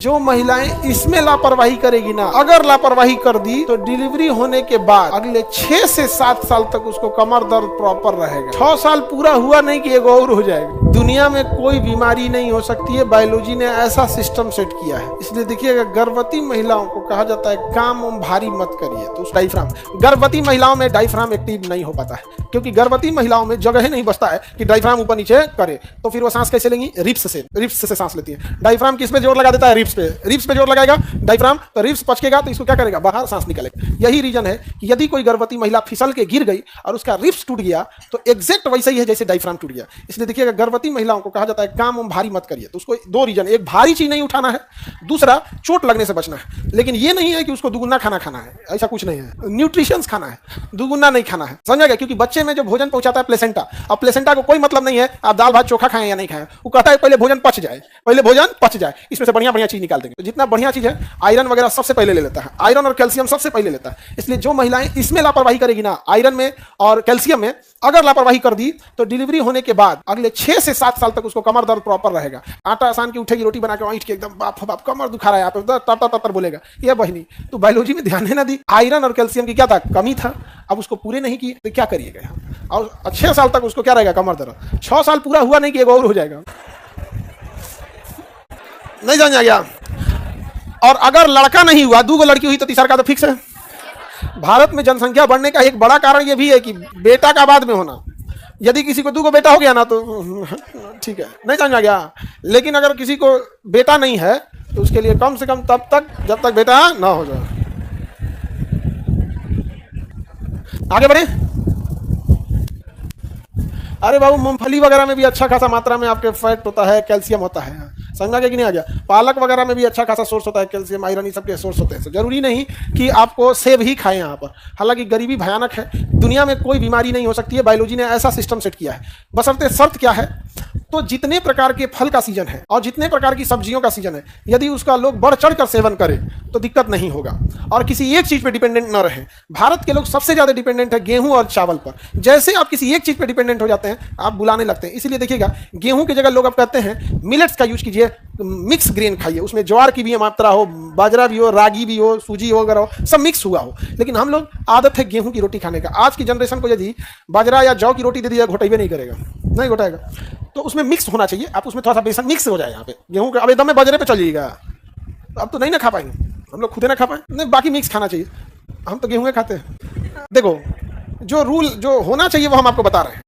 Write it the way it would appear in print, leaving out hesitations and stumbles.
जो महिलाएं इसमें लापरवाही करेगी ना, अगर लापरवाही कर दी तो डिलीवरी होने के बाद अगले 6 से 7 साल तक उसको कमर दर्द प्रॉपर रहेगा। 6 साल पूरा हुआ नहीं कि एगो और हो जाएगा। दुनिया में कोई बीमारी नहीं हो सकती है, बायोलॉजी ने ऐसा सिस्टम सेट किया है। इसलिए देखिएगा, गर्भवती महिलाओं को कहा जाता है काम भारी मत करिए। तो डायफ्राम, गर्भवती महिलाओं में डायफ्राम एक्टिव नहीं हो पाता है, क्योंकि गर्भवती महिलाओं में जगह नहीं बचता है कि डायफ्राम ऊपर नीचे करे। तो फिर वो सांस कैसे लेंगी? रिप्स से सांस लेती है। डायफ्राम किस पे जोर लगा देता है? रिप्स पे जोर लगाएगा डायफ्राम, तो रिप्स पचकेगा तो इसको क्या करेगा? बाहर सांस निकलेगा। यही रीजन है कि यदि कोई गर्भवती महिला फिसल के गिर गई और उसका रिप्स टूट गया तो एग्जैक्ट वैसे ही है जैसे डायफ्राम टूट गया। इसलिए देखिएगा, गर्भवती महिलाओं को कहा जाता है काम भारी मत करिए। तो उसको 2 रीजन, एक भारी चीज नहीं उठाना है, दूसरा चोट लगने से बचना है। लेकिन ये नहीं है कि उसको दुगुना खाना है, ऐसा कुछ नहीं है। न्यूट्रिशंस खाना है, दुगुना नहीं खाना है, समझेगा? क्योंकि बच्चे में जो भोजन पहुंचाता है प्लेसेंटा, अब प्लेसेंटा को कोई मतलब नहीं है आप दाल भात चोखा खाएं या नहीं खाएं। वो कहता है पहले भोजन पच जाए, इसमें से बढ़िया चीज निकाल देंगे। तो जितना बढ़िया चीज है, आयरन वगैरह सबसे पहले ले लेता है, आयरन और कैल्शियम सबसे पहले लेता है। इसलिए जो महिलाएं इसमें लापरवाही करेगी ना, आयरन में और कैल्शियम में अगर लापरवाही कर दी तो डिलीवरी होने के बाद अगले 6 से 7 साल तक उसको कमर दर्द प्रॉपर रहेगा। आटा आसान की उठेगी, रोटी बना के ईंट के एकदम बाप कमर दुखा रहा है, आप बोलेगा ये बहिनी तो बायोलॉजी में ध्यान ना दी। आयरन और कैल्शियम की क्या था? कमी था। अब उसको पूरे नहीं किए तो क्या करिएगा? और 6 साल तक उसको क्या रहेगा? कमर दर्द। 6 साल पूरा हुआ नहीं कि एगो और हो जाएगा। नहीं जान गया। और अगर लड़का नहीं हुआ, 2 लड़की हुई तो तीसरा का तो फिक्स है। भारत में जनसंख्या बढ़ने का एक बड़ा कारण यह भी है कि बेटा का बाद में होना। यदि किसी को 2 बेटा हो गया ना तो ठीक है, नहीं समझा गया। लेकिन अगर किसी को बेटा नहीं है तो उसके लिए कम से कम तब तक जब तक बेटा ना हो जाए। आगे बढ़े। अरे बाबू, मूंगफली वगैरह में भी अच्छा खासा मात्रा में आपके फैट होता है, कैल्शियम होता है। समझा कि नहीं आ गया? पालक वगैरह में भी अच्छा खासा सोर्स होता है, कैल्शियम आयरन ये सब के सोर्स होते हैं। तो जरूरी नहीं कि आपको सेब ही खाएं यहाँ पर। हालांकि गरीबी भयानक है, दुनिया में कोई बीमारी नहीं हो सकती है, बायोलॉजी ने ऐसा सिस्टम सेट किया है। बशर्ते शर्त क्या है? तो जितने प्रकार के फल का सीजन है और जितने प्रकार की सब्जियों का सीजन है, यदि उसका लोग बढ़ चढ़ कर सेवन करें तो दिक्कत नहीं होगा और किसी एक चीज पे डिपेंडेंट न रहे। भारत के लोग सबसे ज्यादा डिपेंडेंट है गेहूं और चावल पर। जैसे आप किसी एक चीज पे डिपेंडेंट हो जाते हैं, आप बुलाने लगते हैं। इसलिए देखिएगा, गेहूं की जगह लोग अब कहते हैं मिलेट्स का यूज कीजिए, मिक्स ग्रेन खाइए, उसमें ज्वार की भी मात्रा हो, बाजरा भी हो, रागी भी हो, सूजी वगैरह हो, सब मिक्स हुआ हो। लेकिन हम लोग आदत है गेहूं की रोटी खाने का। आज की जनरेशन को यदि बाजरा या जौ की रोटी दे दिया, घोटाइबे नहीं करेगा, नहीं घोटाएगा। तो उसमें मिक्स होना चाहिए। आप उसमें थोड़ा सा बेसन मिक्स हो जाए। यहाँ पे गेहूं का अब एकदम में बाजरे पे चलिएगा, अब तो नहीं ना खा पाएंगे हम लोग, खुदे ना खा पाए। नहीं, बाकी मिक्स खाना चाहिए। हम तो गेहूं खाते हैं। देखो, जो रूल जो होना चाहिए वो हम आपको बता रहे हैं।